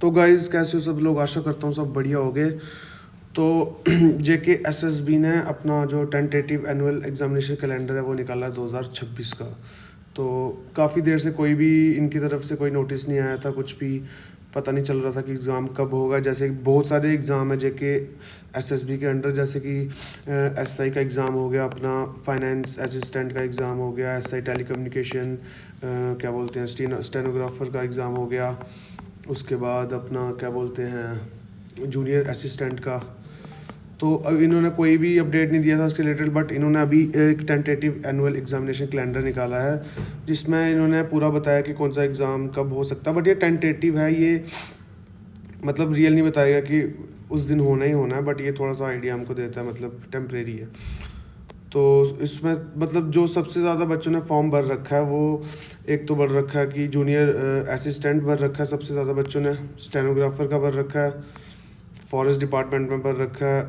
तो गाइज़ कैसे हो सब लोग, आशा करता हूँ सब बढ़िया होगे। तो जेके एसएसबी ने अपना जो टेंटेटिव एनुअल एग्जामिनेशन कैलेंडर है वो निकाला है 2026 का। तो काफ़ी देर से कोई भी इनकी तरफ से कोई नोटिस नहीं आया था, कुछ भी पता नहीं चल रहा था कि एग्ज़ाम कब होगा। जैसे बहुत सारे एग्ज़ाम है जेके एसएसबी के अंडर, जैसे कि एसआई का एग्ज़ाम हो गया, अपना फाइनेंस असिस्टेंट का एग्ज़ाम हो गया, एसआई टेलीकम्युनिकेशन क्या बोलते हैं स्टेनोग्राफर का एग्ज़ाम हो गया, उसके बाद अपना क्या बोलते हैं जूनियर असिस्टेंट का। तो अब इन्होंने कोई भी अपडेट नहीं दिया था उसके रिलेटेड, बट इन्होंने अभी एक टेंटेटिव एनुअल एग्जामिनेशन कैलेंडर निकाला है जिसमें इन्होंने पूरा बताया कि कौन सा एग्ज़ाम कब हो सकता है। बट ये टेंटेटिव है, ये मतलब रियल नहीं बताएगा कि उस दिन होना ही होना है, बट ये थोड़ा सा आइडिया हमको देता है, मतलब टेम्परेरी है। तो इसमें मतलब जो सबसे ज़्यादा बच्चों ने फॉर्म भर रखा है वो एक तो भर रखा है कि जूनियर असिस्टेंट भर रखा है सबसे ज़्यादा बच्चों ने, स्टेनोग्राफर का भर रखा है, फॉरेस्ट डिपार्टमेंट में भर रखा है,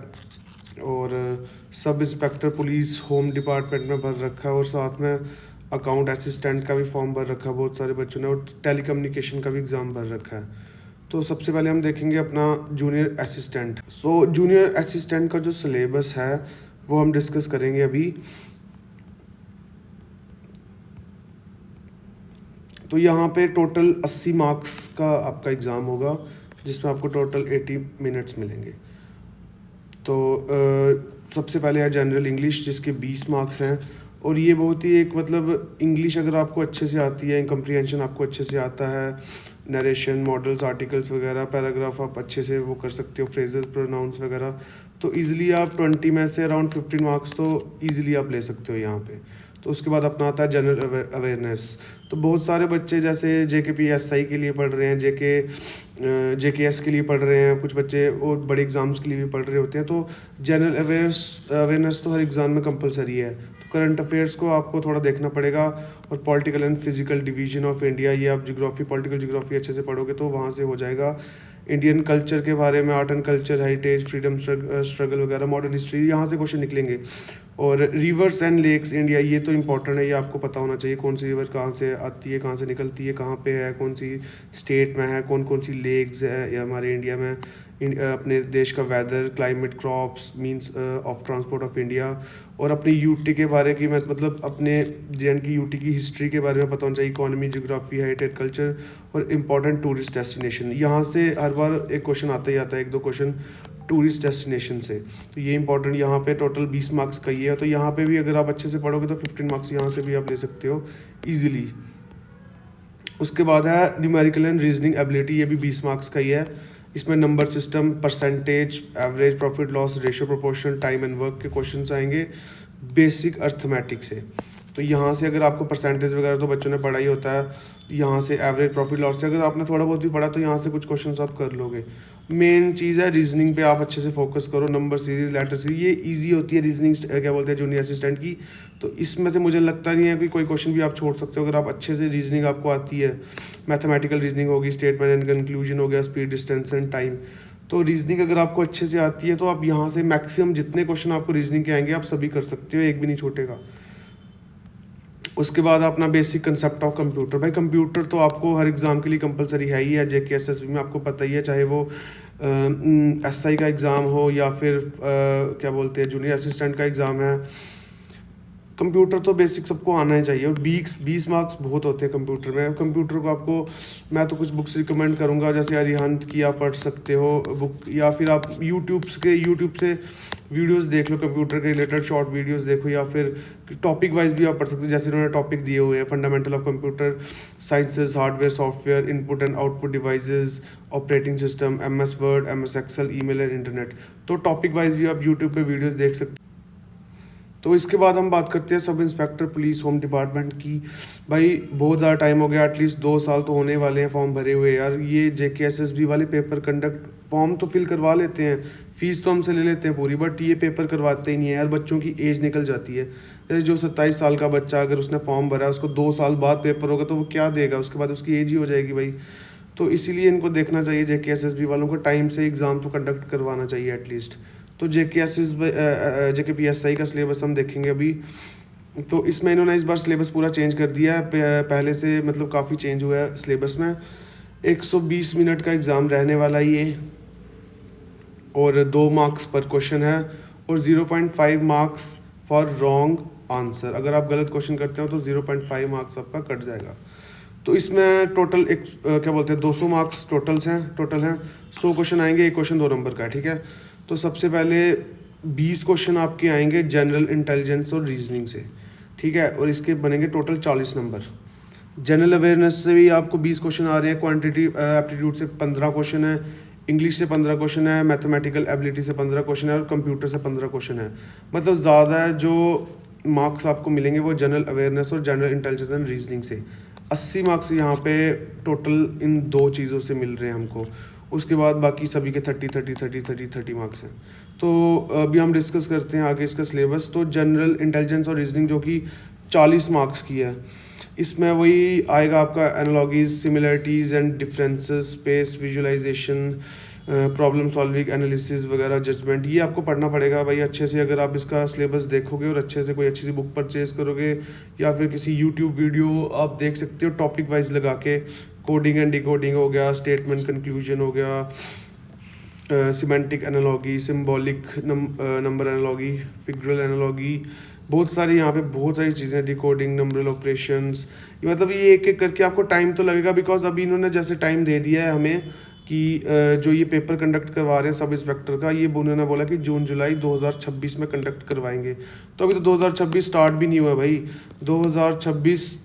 और sub inspector police home department में भर रखा है, और साथ में अकाउंट असिस्टेंट का भी फॉर्म भर रखा है बहुत सारे बच्चों ने, और टेलीकम्युनिकेशन का भी एग्ज़ाम भर रखा है। तो सबसे पहले हम देखेंगे अपना जूनियर असिस्टेंट। सो जूनियर असिस्टेंट का जो सिलेबस है वो हम डिस्कस करेंगे अभी। तो यहाँ पे टोटल 80 मार्क्स का आपका एग्ज़ाम होगा, जिसमें आपको टोटल 80 मिनट्स मिलेंगे। तो सबसे पहले है जनरल इंग्लिश, जिसके 20 मार्क्स हैं। और ये बहुत ही एक मतलब इंग्लिश अगर आपको अच्छे से आती है, कंप्रीहेंशन आपको अच्छे से आता है, नरेशन मॉडल्स आर्टिकल्स वगैरह पैराग्राफ आप अच्छे से वो कर सकते हो, फ्रेजेस प्रोनाउंस वगैरह, तो इजीली आप 20 में से अराउंड 15 मार्क्स तो इजीली आप ले सकते हो यहाँ पे। तो उसके बाद अपना आता है जनरल अवेयरनेस। तो बहुत सारे बच्चे जैसे JKPSI के लिए पढ़ रहे हैं, JKS के लिए पढ़ रहे हैं, कुछ बच्चे और बड़े एग्ज़ाम्स के लिए भी पढ़ रहे होते हैं। तो जनरल अवेयरनेस तो हर एग्ज़ाम में कंपलसरी है। तो करंट अफेयर्स को आपको थोड़ा देखना पड़ेगा, और political and physical division of India, ये आप जियोग्राफी पॉलिटिकल जियोग्राफी अच्छे से पढ़ोगे तो वहाँ से हो जाएगा। इंडियन कल्चर के बारे में, art and culture, heritage, freedom struggle वगैरह, मॉडर्न हिस्ट्री, यहाँ से क्वेश्चन निकलेंगे। और रिवर्स एंड लेक्स इंडिया, ये तो इंपॉर्टेंट है, ये आपको पता होना चाहिए कौन सी रिवर कहाँ से आती है, कहाँ से निकलती है, कहाँ पे है, कौन सी स्टेट में है, कौन कौन सी लेक्स है या हमारे इंडिया में, अपने देश का weather, climate, crops, means of transport of India, और अपनी यूटी के बारे की मतलब अपने JNK की यूटी की हिस्ट्री के बारे में पता होना चाहिए, इकोनॉमी, ज्योग्राफी, हेरिटेज, कल्चर, और इम्पॉर्टेंट टूरिस्ट डेस्टिनेशन। यहाँ से हर बार एक क्वेश्चन आता ही आता है, एक दो क्वेश्चन टूरिस्ट डेस्टिनेशन से। तो ये इंपॉर्टेंट, यहाँ पे टोटल 20 मार्क्स का ही है। तो यहाँ पे भी अगर आप अच्छे से पढ़ोगे तो 15 मार्क्स यहाँ से भी आप ले सकते हो ईजिली। उसके बाद है न्यूमेरिकल एंड रीजनिंग एबिलिटी, ये भी 20 मार्क्स का ही है। इसमें number system, percentage, average, profit loss ratio, proportion, time and work के क्वेश्चंस आएंगे बेसिक अर्थमेटिक से। तो यहाँ से अगर आपको परसेंटेज वगैरह तो बच्चों ने पढ़ा ही होता है, यहाँ से एवरेज, प्रॉफिट लॉस से अगर आपने थोड़ा बहुत भी पढ़ा तो यहाँ से कुछ क्वेश्चंस आप कर लोगे। मेन चीज़ है रीजनिंग पे आप अच्छे से फोकस करो, नंबर सीरीज, लेटर सीरीज, ये इजी होती है रीजनिंग क्या बोलते हैं जूनियर असिस्टेंट की। तो इसमें से मुझे लगता नहीं है कि कोई क्वेश्चन भी आप छोड़ सकते हो अगर आप अच्छे से रीजनिंग आपको आती है। मैथमेटिकल रीजनिंग होगी, स्टेटमेंट एंड कंक्लूजन हो गया, स्पीड, डिस्टेंस एंड टाइम। तो रीजनिंग अगर आपको अच्छे से आती है तो आप यहाँ से मैक्सिमम जितने क्वेश्चन आपको रीजनिंग के आएंगे आप सभी कर सकते हो, एक भी नहीं छूटेगा। उसके बाद अपना बेसिक कंसेप्ट ऑफ कंप्यूटर। भाई कंप्यूटर तो आपको हर एग्ज़ाम के लिए कंपलसरी है ही है, JK SSB में आपको पता ही है, चाहे वो SI का एग्ज़ाम हो या फिर क्या बोलते हैं जूनियर असिस्टेंट का एग्ज़ाम है। कंप्यूटर तो बेसिक सबको आना ही चाहिए, और 20 मार्क्स बहुत होते हैं कंप्यूटर में। कंप्यूटर को आपको मैं तो कुछ बुक्स रिकमेंड करूंगा, जैसे अरिहंत की आप पढ़ सकते हो बुक, या फिर आप यूट्यूब से वीडियोस देख लो कंप्यूटर के रिलेटेड, शॉर्ट वीडियोस देखो, या फिर टॉपिक वाइज भी आप पढ़ सकते हो। जैसे उन्होंने टॉपिक दिए हुए हैं, fundamental of computer sciences, hardware, software, input and output devices, operating system, MS Word, MS Excel, email and internet. तो टॉपिक वाइज भी आप यूट्यूब पे वीडियोस देख सकते हो। तो इसके बाद हम बात करते हैं sub inspector police home department की। भाई बहुत ज़्यादा टाइम हो गया, एटलीस्ट 2 साल तो होने वाले हैं फॉर्म भरे हुए यार। ये JK SSB वाले पेपर कंडक्ट फॉर्म तो फिल करवा लेते हैं, फीस तो हमसे ले लेते हैं पूरी, बट ये पेपर करवाते ही नहीं है यार। बच्चों की एज निकल जाती है, जैसे जो 27 साल का बच्चा अगर उसने फॉर्म भरा है उसको 2 साल बाद पेपर होगा तो वो क्या देगा, उसके बाद उसकी एज ही हो जाएगी भाई। तो इसीलिए इनको देखना चाहिए JK SSB वालों को, टाइम से एग्ज़ाम तो कंडक्ट करवाना चाहिए एटलीस्ट। तो JKPSI का सिलेबस हम देखेंगे अभी। तो इसमें इन्होंने इस बार सिलेबस पूरा चेंज कर दिया है, पहले से मतलब काफ़ी चेंज हुआ है सिलेबस में। 120 मिनट का एग्ज़ाम रहने वाला ये, और 2 मार्क्स पर क्वेश्चन है, और 0.5 मार्क्स फॉर रॉन्ग आंसर। अगर आप गलत क्वेश्चन करते हो तो 0.5 मार्क्स आपका कट जाएगा। तो इसमें टोटल क्या बोलते हैं 200 मार्क्स टोटल हैं। 100 क्वेश्चन आएंगे, एक क्वेश्चन 2 नंबर का है, ठीक है। तो सबसे पहले 20 क्वेश्चन आपके आएंगे जनरल इंटेलिजेंस और रीजनिंग से, ठीक है, और इसके बनेंगे टोटल 40 नंबर। जनरल अवेयरनेस से भी आपको 20 क्वेश्चन आ रहे हैं, क्वांटिटी एप्टीट्यूड से 15 क्वेश्चन है, इंग्लिश से 15 क्वेश्चन है, मैथमेटिकल एबिलिटी से 15 क्वेश्चन है, और कंप्यूटर से 15 क्वेश्चन है। मतलब ज़्यादा है जो मार्क्स आपको मिलेंगे वो जनरल अवेयरनेस और जनरल इंटेलिजेंस एंड रीजनिंग से। 80 मार्क्स यहाँ पे टोटल इन 2 चीज़ों से मिल रहे हैं हमको। उसके बाद बाकी सभी के 30 मार्क्स हैं। तो अभी हम डिस्कस करते हैं आगे इसका सिलेबस। तो जनरल इंटेलिजेंस और रीजनिंग जो कि 40 मार्क्स की है, इसमें वही आएगा आपका analogies, similarities and differences, space, visualisation, problem solving, analysis वगैरह, जजमेंट। ये आपको पढ़ना पड़ेगा भाई अच्छे से। अगर आप इसका सिलेबस देखोगे और अच्छे से कोई अच्छी सी बुक परचेज करोगे या फिर किसी यूट्यूब वीडियो आप देख सकते हो टॉपिक वाइज लगा के, कोडिंग एंड डिकोडिंग हो गया, स्टेटमेंट कंक्लूजन हो गया, semantic analogy, symbolic number analogy, figural analogy, बहुत सारी यहाँ पे बहुत सारी चीज़ें, डिकोडिंग, नंबरल ऑपरेशंस। मतलब ये एक एक करके आपको टाइम तो लगेगा, बिकॉज अभी इन्होंने जैसे टाइम दे दिया है हमें कि जो ये पेपर कंडक्ट करवा रहे हैं सब इंस्पेक्टर का, ये उन्होंने बोला कि जून जुलाई 2026 में कंडक्ट करवाएंगे। तो अभी तो 2026 स्टार्ट भी नहीं हुआ भाई, 2026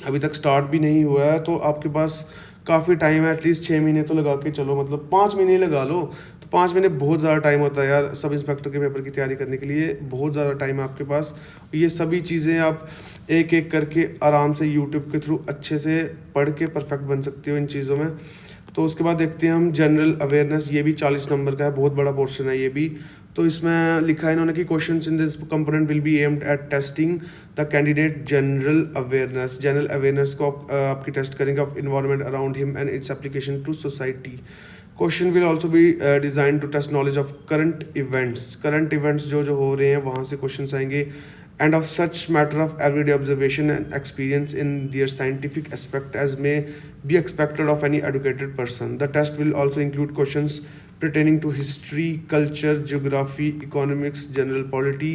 अभी तक स्टार्ट भी नहीं हुआ है। तो आपके पास काफ़ी टाइम है, एटलीस्ट 6 महीने तो लगा के चलो, मतलब 5 महीने लगा लो। तो 5 महीने बहुत ज़्यादा टाइम होता है यार सब इंस्पेक्टर के पेपर की तैयारी करने के लिए, बहुत ज़्यादा टाइम है आपके पास। ये सभी चीज़ें आप एक एक करके आराम से यूट्यूब के थ्रू अच्छे से पढ़ के परफेक्ट बन सकते हो इन चीज़ों में। तो उसके बाद देखते हैं हम जनरल अवेयरनेस, ये भी 40 नंबर का है, बहुत बड़ा पोर्शन है ये भी। तो इसमें लिखा है इन्होंने कि questions in this component will be aimed at testing the candidate general awareness. General awareness को आपकी टेस्ट करेंगे of environment around him and its application to society. Question will also be design to test knowledge of current events जो हो रहे हैं वहाँ से question आएंगे, and of such matter of everyday observation and experience in their scientific aspect as may be expected of any educated person. The test will also include questions pertaining to history, culture, geography, economics, general polity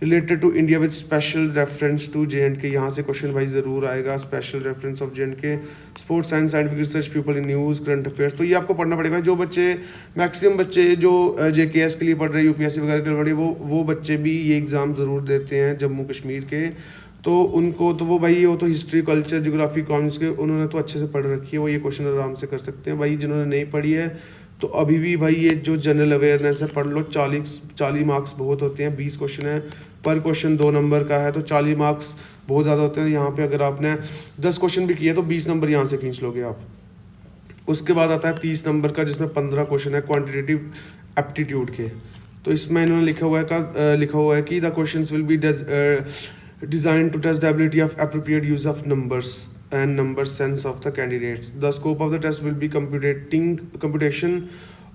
related to India with special reference to J&K। यहाँ से question भाई ज़रूर आएगा, special reference of J&K, sports science, scientific research, people in news, current affairs. तो ये आपको पढ़ना पड़ेगा। जो बच्चे मैक्सिमम बच्चे जो JKS के लिए पढ़ रहे हैं, UPSC वगैरह के लिए पढ़ रहे हैं, वो बच्चे भी ये एग्ज़ाम ज़रूर देते हैं जम्मू कश्मीर के। तो उनको तो वो भाई वो तो हिस्ट्री, कल्चर, ज्योग्राफी, इकोनॉमिक्स के उन्होंने तो अच्छे से पढ़ रखी है, वो ये क्वेश्चन आराम से कर सकते हैं। भाई जिन्होंने नहीं पढ़ी है तो अभी भी भाई ये जो जनरल अवेयरनेस है पढ़ लो। 40 मार्क्स बहुत होते हैं, 20 क्वेश्चन है, पर क्वेश्चन 2 नंबर का है, तो 40 मार्क्स बहुत ज़्यादा होते हैं। यहाँ पे अगर आपने 10 क्वेश्चन भी किए तो 20 नंबर यहाँ से खींच लोगे आप। उसके बाद आता है 30 नंबर का जिसमें 15 क्वेश्चन है क्वान्टिटेटिव एप्टीट्यूड के। तो इसमें इन्होंने लिखा हुआ है कि the questions will be design to test the ability of appropriate use of numbers and number sense of the candidates. The scope of the test will be computation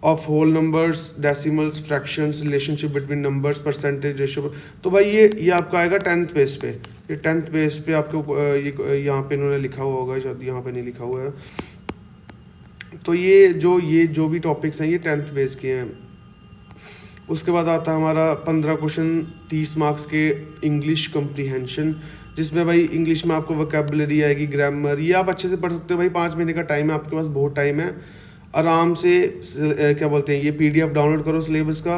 of whole numbers, decimals, fractions, relationship between numbers, percentage ratio। तो भाई ये आपका आएगा 10th base पे। ये 10th base पे आपको ये यहाँ पे इन्होंने लिखा हुआ होगा, शायद यहाँ पे नहीं लिखा हुआ है। तो ये जो भी टॉपिक्स हैं ये 10th बेस के हैं। उसके बाद आता है हमारा 15 क्वेश्चन 30 मार्क्स के इंग्लिश कम्प्रीहेंशन, जिसमें भाई इंग्लिश में आपको वोकैबुलरी आएगी, ग्रामर, ये आप अच्छे से पढ़ सकते हो भाई। 5 महीने का टाइम है आपके पास, बहुत टाइम है। आराम से क्या बोलते हैं ये PDF डाउनलोड करो सिलेबस का,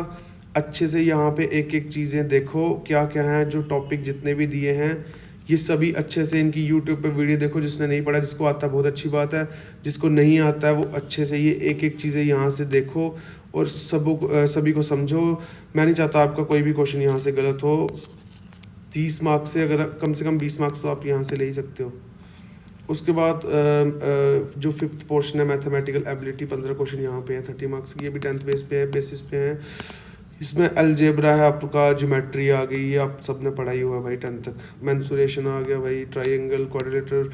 अच्छे से यहाँ पे एक एक चीज़ें देखो क्या क्या हैं, जो टॉपिक जितने भी दिए हैं ये सभी अच्छे से इनकी यूट्यूब पे वीडियो देखो। जिसने नहीं पढ़ा, जिसको आता है बहुत अच्छी बात है, जिसको नहीं आता है वो अच्छे से ये एक एक चीज़ें यहाँ से देखो और सभी को समझो। मैं नहीं चाहता आपका कोई भी क्वेश्चन यहाँ से गलत हो। 30 मार्क्स से अगर कम से कम 20 मार्क्स तो आप यहाँ से ले ही सकते हो। उसके बाद जो 5th पोर्शन है मैथमेटिकल एबिलिटी, 15 क्वेश्चन यहाँ पे है 30 मार्क्स की, ये भी 10th बेसिस पे है। इसमें अलजेब्रा है आपका, ज्योमेट्री आ गई, ये आप सबने पढ़ाई हुआ है भाई 10th तक। मेंसुरेशन आ गया भाई, ट्राइंगल, क्वाड्रिलेटरल,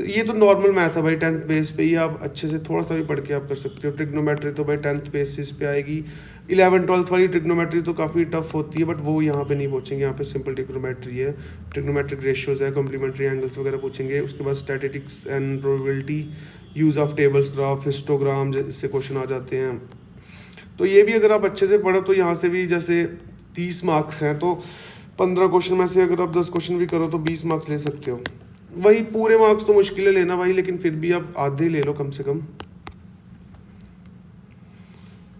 ये तो नॉर्मल मैथ है भाई 10th बेस पे ही, आप अच्छे से थोड़ा सा भी पढ़ के आप कर सकते हो। ट्रिग्नोमेट्री तो भाई 10th बेसिस पे आएगी। 11th-12th वाली ट्रिग्नोमेट्री तो काफ़ी टफ होती है, बट वो यहाँ पे नहीं पूछेंगे, यहाँ पे सिंपल ट्रिग्नोमेट्री है, ट्रिग्नोमेट्रिक रेशियोज है, कॉम्प्लीमेंट्री एंगल्स वगैरह पूछेंगे। उसके बाद statistics and probability, use of tables, graph, histogram जैसे क्वेश्चन आ जाते हैं। तो ये भी अगर आप अच्छे से पढ़ो तो यहाँ से भी जैसे 30 मार्क्स हैं, तो 15 क्वेश्चन में से अगर आप 10 क्वेश्चन भी करो तो 20 मार्क्स ले सकते हो। वही पूरे मार्क्स तो मुश्किल है लेना भाई, लेकिन फिर भी आप आधे ले लो कम से कम।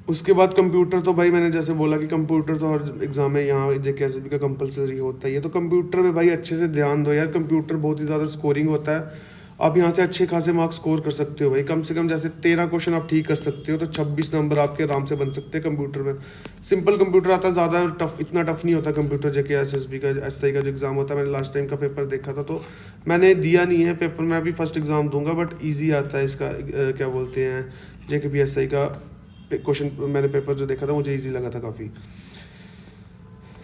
उसके बाद कंप्यूटर, तो भाई मैंने जैसे बोला कि कंप्यूटर तो हर एग्जाम में यहाँ JKSSB का कंपलसरी होता ही है, तो कंप्यूटर में भाई अच्छे से ध्यान दो यार। कंप्यूटर बहुत ही ज़्यादा स्कोरिंग होता है, आप यहाँ से अच्छे खासे मार्क्स स्कोर कर सकते हो भाई। कम से कम जैसे 13 क्वेश्चन आप ठीक कर सकते हो तो 26 नंबर आपके आराम से बन सकते हैं कंप्यूटर में। सिंपल कंप्यूटर आता है, ज़्यादा टफ, इतना टफ नहीं होता कंप्यूटर। JKSSB का SI का जो एग्ज़ाम होता है, मैंने लास्ट टाइम का पेपर देखा था, तो मैंने दिया नहीं है पेपर, मैं अभी फर्स्ट एग्ज़ाम दूंगा, बट ईजी आता है इसका। क्या बोलते हैं, JKPSI का क्वेश्चन मैंने पेपर जो देखा था मुझे ईजी लगा था काफ़ी।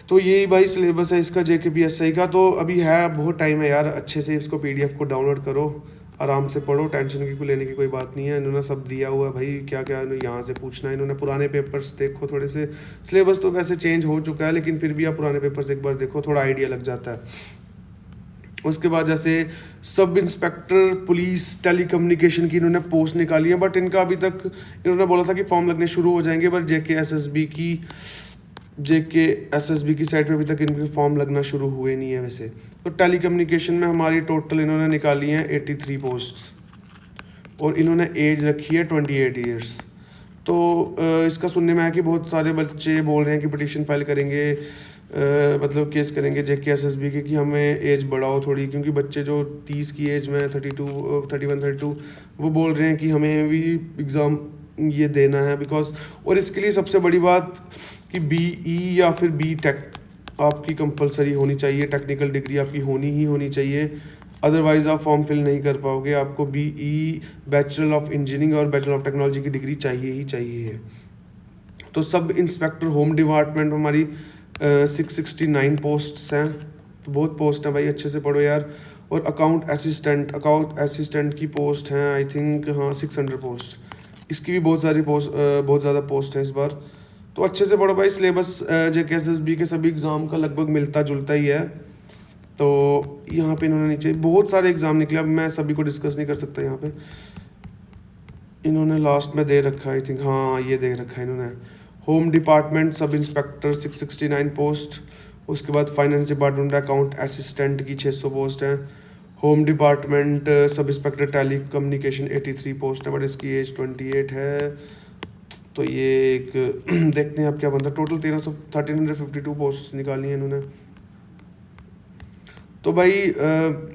तो यही भाई सिलेबस है इसका JKPSI का। तो अभी है, बहुत टाइम है यार, अच्छे से इसको PDF को डाउनलोड करो, आराम से पढ़ो, टेंशन की कोई लेने की कोई बात नहीं है। इन्होंने सब दिया हुआ है भाई, क्या क्या यहाँ से पूछना है। इन्होंने पुराने पेपर्स देखो थोड़े से, सिलेबस तो वैसे चेंज हो चुका है, लेकिन फिर भी आप पुराने पेपर्स एक बार देखो, थोड़ा आइडिया लग जाता है। उसके बाद जैसे सब इंस्पेक्टर पुलिस टेलीकम्युनिकेशन की इन्होंने पोस्ट निकाली है, बट इनका अभी तक, इन्होंने बोला था कि फॉर्म लगने शुरू हो जाएंगे, बट JKSSB की साइट पे अभी तक इनके फॉर्म लगना शुरू हुए नहीं है वैसे। तो टेलीकम्युनिकेशन में हमारी टोटल इन्होंने निकाली हैं 83 पोस्ट, और इन्होंने एज रखी है 28 ईयर्स। तो इसका सुनने में आया कि बहुत सारे बच्चे बोल रहे हैं कि पिटीशन फाइल करेंगे, मतलब केस करेंगे JKSSB के कि हमें एज बढ़ाओ थोड़ी, क्योंकि बच्चे जो 30 की एज में 31-32 वो बोल रहे हैं कि हमें भी एग्ज़ाम ये देना है बिकॉज। और इसके लिए सबसे बड़ी बात कि BE या फिर BTech आपकी कंपलसरी होनी चाहिए, टेक्निकल डिग्री आपकी होनी चाहिए, अदरवाइज़ आप फॉर्म फिल नहीं कर पाओगे। आपको BE बैचलर ऑफ इंजीनियरिंग और बैचलर ऑफ टेक्नोलॉजी की डिग्री चाहिए ही चाहिए। तो सब इंस्पेक्टर होम डिपार्टमेंट हमारी 669 पोस्ट्स हैं, तो बहुत पोस्ट हैं भाई, अच्छे से पढ़ो यार। और अकाउंट असिस्टेंट की पोस्ट हैं आई थिंक, हाँ 600 पोस्ट, इसकी भी बहुत सारी पोस्ट, बहुत ज़्यादा पोस्ट हैं इस बार। तो अच्छे से पढ़ो भाई, सिलेबस JKSSB के सभी एग्ज़ाम का लगभग मिलता जुलता ही है। तो यहाँ पे इन्होंने नीचे बहुत सारे एग्ज़ाम निकले, अब मैं सभी को डिस्कस नहीं कर सकता। यहाँ पे इन्होंने लास्ट में दे रखा है आई थिंक, हाँ ये दे रखा है इन्होंने, home department sub inspector 669 post. उसके बाद फाइनेंस डिपार्टमेंट अकाउंट असिस्टेंट की 600 पोस्ट हैं। Home department sub inspector telecommunication 83 post है, बट इसकी एज 28 है। तो ये एक देखते हैं अब क्या बनता है। टोटल 1352 पोस्ट निकाली हैं इन्होंने। तो भाई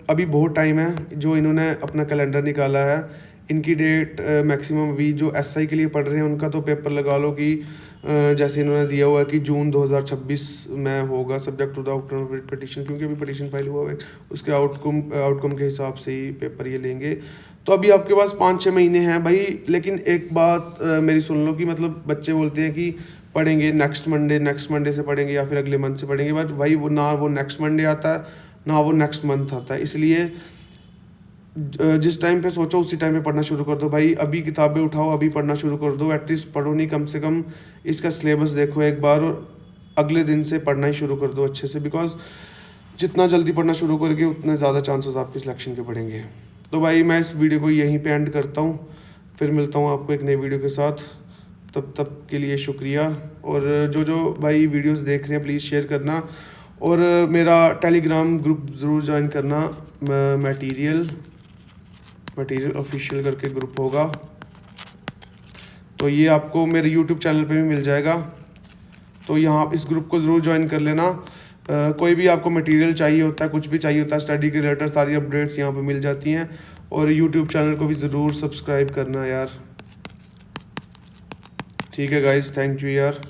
अभी बहुत टाइम है, जो इन्होंने अपना कैलेंडर निकाला है, इनकी डेट मैक्सिमम अभी जो SI के लिए पढ़ रहे हैं उनका तो पेपर लगा लो कि जैसे इन्होंने दिया हुआ है कि जून 2026 में होगा, subject to the outcome of petition, क्योंकि अभी पिटीशन फाइल हुआ है, उसके आउटकम के हिसाब से ही पेपर ये लेंगे। तो अभी आपके पास 5-6 महीने हैं भाई। लेकिन एक बात मेरी सुन लो कि मतलब बच्चे बोलते हैं कि पढ़ेंगे नेक्स्ट मंडे से पढ़ेंगे या फिर अगले मंथ से पढ़ेंगे, बट भाई वो ना वो नेक्स्ट मंडे आता है ना वो नेक्स्ट मंथ आता है। इसलिए जिस टाइम पे सोचो उसी टाइम पे पढ़ना शुरू कर दो भाई। अभी किताबें उठाओ, अभी पढ़ना शुरू कर दो। एटलीस्ट पढ़ो नहीं, कम से कम इसका सिलेबस देखो एक बार, और अगले दिन से पढ़ना ही शुरू कर दो अच्छे से, बिकॉज जितना जल्दी पढ़ना शुरू करोगे उतने ज़्यादा चांसेस आपके सिलेक्शन के बढ़ेंगे। तो भाई मैं इस वीडियो को यहीं पे एंड करता हूँ, फिर मिलता हूँ आपको एक नई वीडियो के साथ। तब के लिए शुक्रिया। और जो भाई वीडियोस देख रहे हैं प्लीज़ शेयर करना, और मेरा टेलीग्राम ग्रुप ज़रूर ज्वाइन करना, मटेरियल ऑफिशियल करके ग्रुप होगा, तो ये आपको मेरे यूट्यूब चैनल पे भी मिल जाएगा। तो यहाँ इस ग्रुप को ज़रूर ज्वाइन कर लेना। कोई भी आपको मटेरियल चाहिए होता है, कुछ भी चाहिए होता है स्टडी के रिलेटेड, सारी अपडेट्स यहाँ पे मिल जाती हैं। और यूट्यूब चैनल को भी ज़रूर सब्सक्राइब करना यार। ठीक है गाइस, थैंक यू यार।